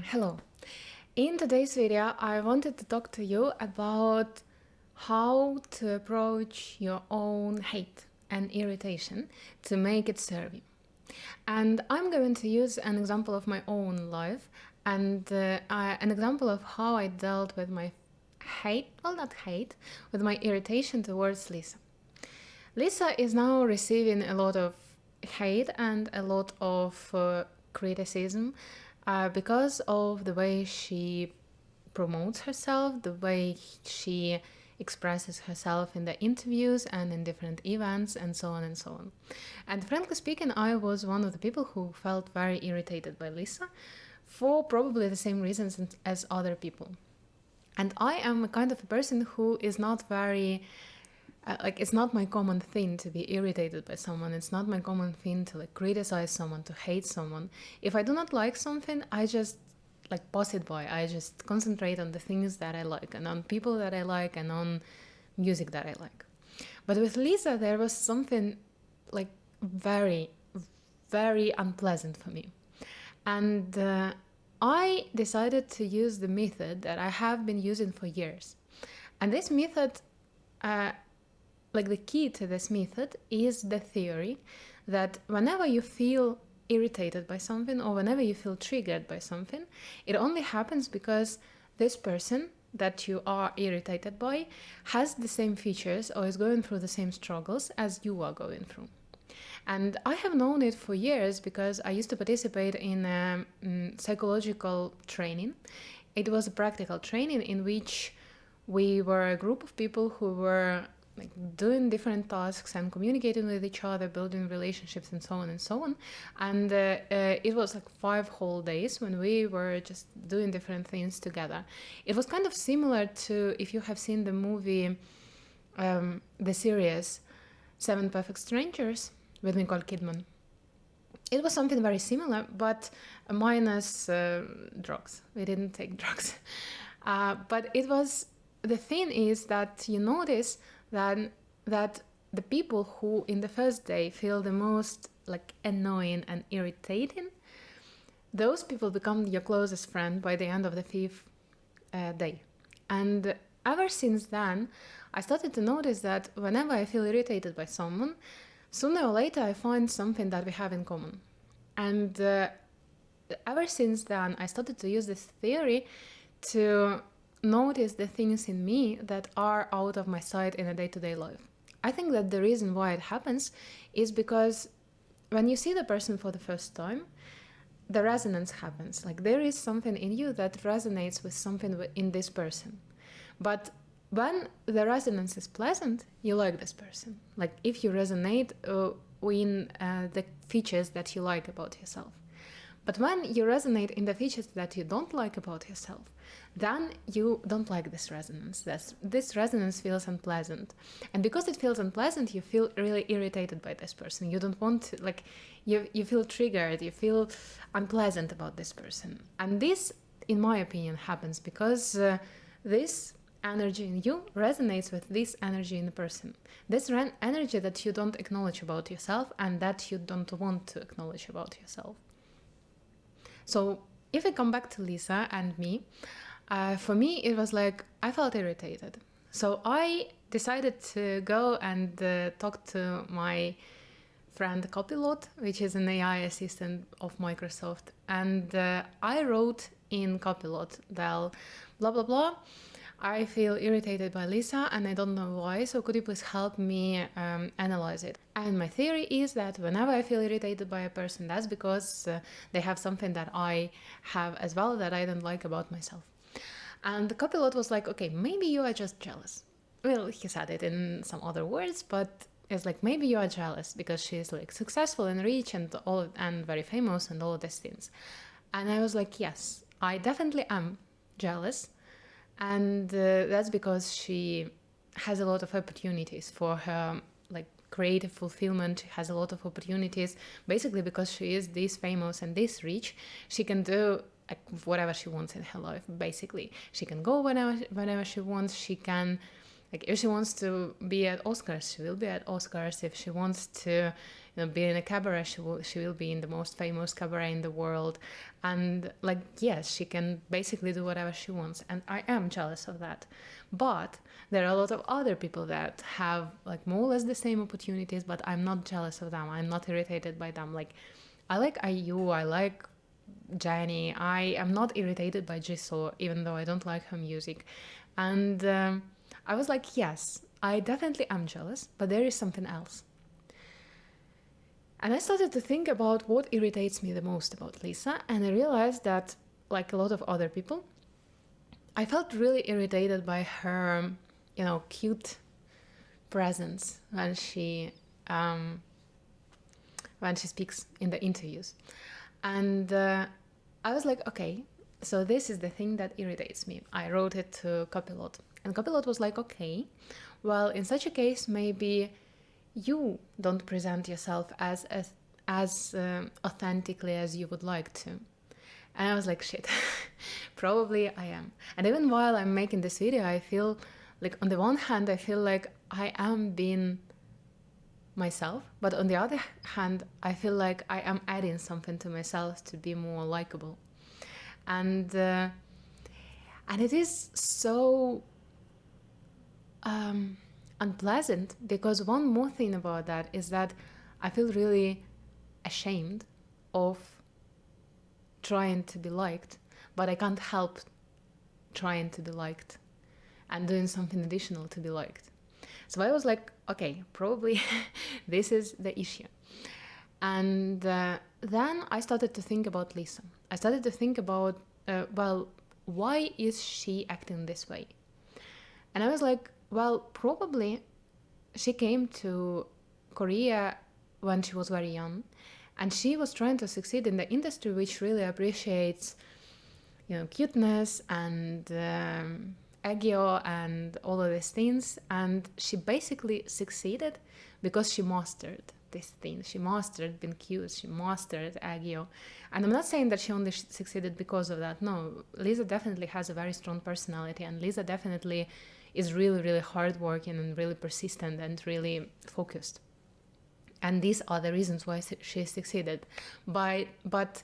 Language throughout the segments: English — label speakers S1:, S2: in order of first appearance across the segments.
S1: Hello. In today's video, I wanted to talk to you about how to approach your own hate and irritation to make it serve you. And I'm going to use an example of my own life and an example of how I dealt with my with my irritation towards Lisa. Lisa is now receiving a lot of hate and a lot of criticism because of the way she promotes herself, the way she expresses herself in the interviews and in different events, and so on and so on. And frankly speaking, I was one of the people who felt very irritated by Lisa for probably the same reasons as other people. And I am a kind of a person who is not very it's not my common thing to be irritated by someone. It's not my common thing to criticize someone, to hate someone. If I do not like something, I just pass it by. I just concentrate on the things that I like and on people that I like and on music that I like. But with Lisa, there was something very, very unpleasant for me. And I decided to use the method that I have been using for years. And this method, the key to this method is the theory that whenever you feel irritated by something or whenever you feel triggered by something, it only happens because this person that you are irritated by has the same features or is going through the same struggles as you are going through. And I have known it for years because I used to participate in psychological training. It was a practical training in which we were a group of people who were doing different tasks and communicating with each other, building relationships and so on and so on. And it was 5 whole days when we were just doing different things together. It was kind of similar to, if you have seen the movie, the series 7 Perfect Strangers with Nicole Kidman. It was something very similar, but minus drugs. We didn't take drugs. But it was, the thing is that you notice that the people who in the first day feel the most annoying and irritating, those people become your closest friend by the end of the 5th day. And ever since then, I started to notice that whenever I feel irritated by someone, sooner or later I find something that we have in common. And ever since then, I started to use this theory to notice the things in me that are out of my sight in a day-to-day life. I think that the reason why it happens is because when you see the person for the first time, the resonance happens. There is something in you that resonates with something in this person. But when the resonance is pleasant, you like this person. If you resonate in the features that you like about yourself. But when you resonate in the features that you don't like about yourself, then you don't like this resonance. This resonance feels unpleasant. And because it feels unpleasant, you feel really irritated by this person. You don't want to, you feel triggered, you feel unpleasant about this person. And this, in my opinion, happens because this energy in you resonates with this energy in the person. This energy that you don't acknowledge about yourself and that you don't want to acknowledge about yourself. So if we come back to Lisa and me, for me it was I felt irritated. So I decided to go and talk to my friend Copilot, which is an AI assistant of Microsoft. And I wrote in Copilot that blah, blah, blah. I feel irritated by Lisa and I don't know why, so could you please help me analyze it? And my theory is that whenever I feel irritated by a person, that's because they have something that I have as well that I don't like about myself. And the Copilot was okay, maybe you are just jealous. Well, he said it in some other words, but it's maybe you are jealous because she's successful and rich and very famous and all of these things. And I was yes, I definitely am jealous. And that's because she has a lot of opportunities for her creative fulfillment. She has a lot of opportunities basically because she is this famous and this rich. She can do whatever she wants in her life. Basically, she can go whenever she wants. She can if she wants to be at Oscars, she will be at Oscars. If she wants to be in a cabaret, she will be in the most famous cabaret in the world, and like, yes, she can basically do whatever she wants, and I am jealous of that. But there are a lot of other people that have like more or less the same opportunities, but I'm not jealous of them. I'm not irritated by them. Like, I like IU, I like Jenny. I am not irritated by Jisoo, even though I don't like her music. And I was like, yes, I definitely am jealous, but there is something else. And I started to think about what irritates me the most about Lisa, and I realized that, like a lot of other people, I felt really irritated by her, cute presence when she speaks in the interviews. And I was like, okay, so this is the thing that irritates me. I wrote it to Copilot, and Copilot was like, okay, well, in such a case, maybe you don't present yourself as authentically as you would like to. And I was like, shit, probably I am. And even while I'm making this video, I feel like, on the one hand, I feel like I am being myself, but on the other hand, I feel like I am adding something to myself to be more likable. And it is so unpleasant, because one more thing about that is that I feel really ashamed of trying to be liked, but I can't help trying to be liked and doing something additional to be liked. So I was like, okay, probably this is the issue. And then I started to think about Lisa. I started to think about, why is she acting this way? And I was like, well, probably she came to Korea when she was very young, and she was trying to succeed in the industry, which really appreciates, cuteness and aegyo and all of these things. And she basically succeeded because she mastered this thing. She mastered being cute. She mastered aegyo. And I'm not saying that she only succeeded because of that. No, Lisa definitely has a very strong personality, and Lisa definitely is really, really hardworking and really persistent and really focused. And these are the reasons why she succeeded. But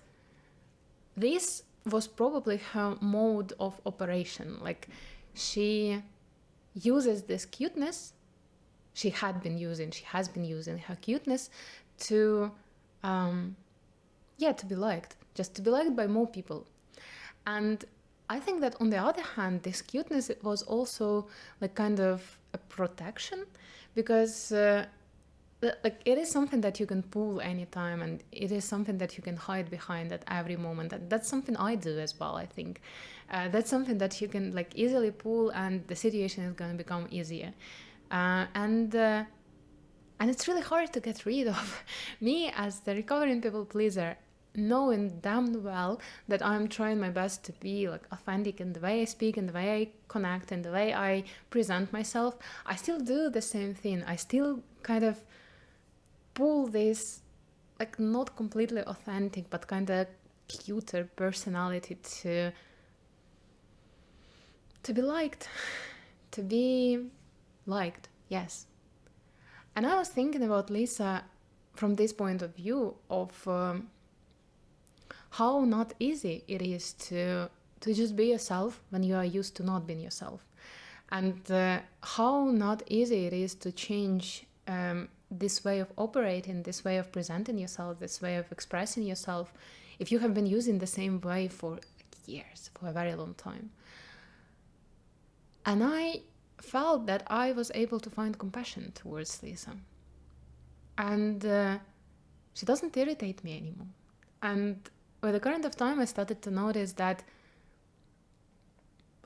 S1: this was probably her mode of operation. Like, she uses this cuteness. She has been using her cuteness to be liked, just to be liked by more people. And I think that on the other hand, this cuteness was also like kind of a protection, because it is something that you can pull anytime, and it is something that you can hide behind at every moment. And that's something I do as well, I think. That's something that you can like easily pull, and the situation is going to become easier. And it's really hard to get rid of. Me, as the recovering people pleaser, knowing damn well that I'm trying my best to be like authentic in the way I speak, in the way I connect, in the way I present myself, I still do the same thing. I still kind of pull this like not completely authentic but kind of cuter personality to be liked. To be liked, yes. And I was thinking about Lisa from this point of view of how not easy it is to just be yourself when you are used to not being yourself, and how not easy it is to change this way of operating, this way of presenting yourself, this way of expressing yourself, if you have been using the same way for years, for a very long time. And I felt that I was able to find compassion towards Lisa. And she doesn't irritate me anymore. And with the current of time, I started to notice that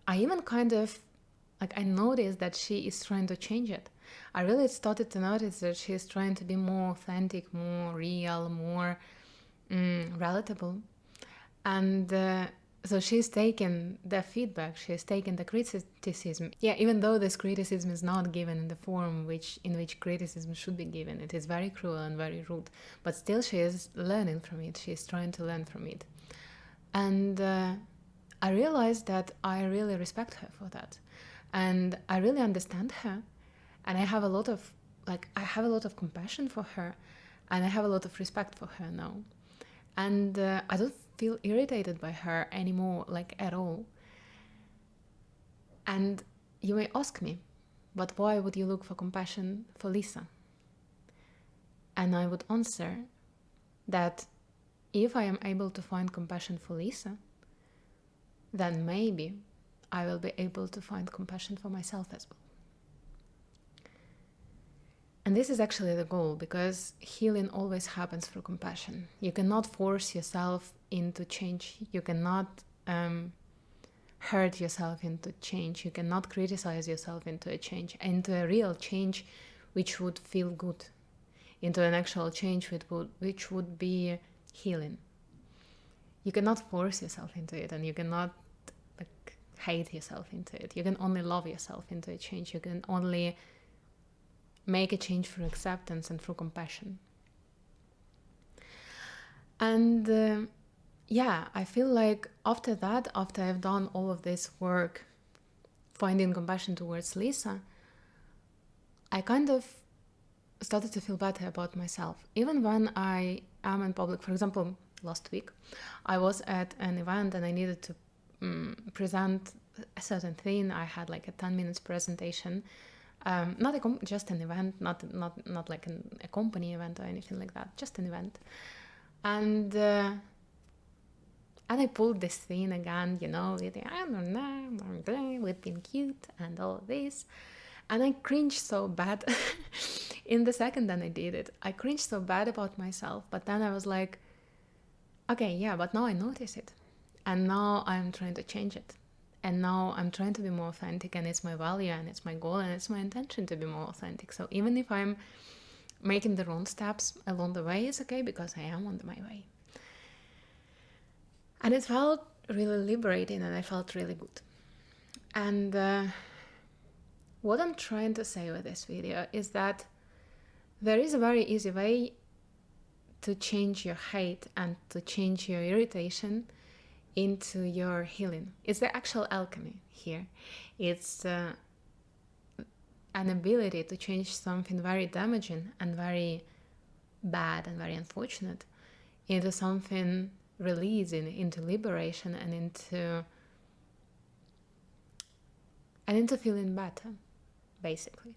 S1: I even kind of, I noticed that she is trying to change it. I really started to notice that she is trying to be more authentic, more real, more relatable. And so she's taken the feedback, she's taken the criticism. Yeah, even though this criticism is not given in the form in which criticism should be given, it is very cruel and very rude, but still she is learning from it, she's trying to learn from it. And I realized that I really respect her for that. And I really understand her. And I have a lot of compassion for her. and I have a lot of respect for her now. And I don't feel irritated by her anymore, like at all. And you may ask me, but why would you look for compassion for Lisa? And I would answer that if I am able to find compassion for Lisa, then maybe I will be able to find compassion for myself as well. And this is actually the goal, because healing always happens through compassion. You cannot force yourself into change. You cannot hurt yourself into change. You cannot criticize yourself into a real change which would feel good, into an actual change which would be healing. You cannot force yourself into it, and you cannot hate yourself into it. You can only love yourself into a change. You can only make a change through acceptance and through compassion. And I feel like after I've done all of this work, finding compassion towards Lisa, I kind of started to feel better about myself. Even when I am in public, for example, last week, I was at an event and I needed to present a certain thing. I had like a 10 minutes presentation. Just an event, not like a company event or anything like that, just an event. And I pulled this thing again, with the, I don't know, with being cute and all this. And I cringed so bad in the second that I did it. I cringed so bad about myself, but then I was like, okay, yeah, but now I notice it. And now I'm trying to change it. And now I'm trying to be more authentic, and it's my value, and it's my goal, and it's my intention to be more authentic. So even if I'm making the wrong steps along the way, it's okay, because I am on my way. And it felt really liberating, and I felt really good. And what I'm trying to say with this video is that there is a very easy way to change your hate and to change your irritation into your healing. It's the actual alchemy here. It's an ability to change something very damaging and very bad and very unfortunate into something releasing, into liberation, and into feeling better, basically.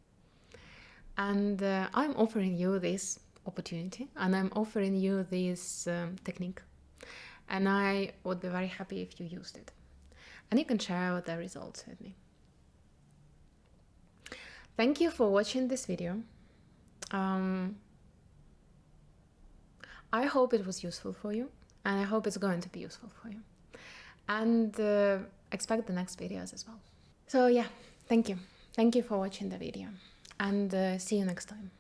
S1: And I'm offering you this opportunity, and I'm offering you this technique. And I would be very happy if you used it. And you can share the results with me. Thank you for watching this video. I hope it was useful for you, and I hope it's going to be useful for you. And expect the next videos as well. So yeah, thank you. Thank you for watching the video, and see you next time.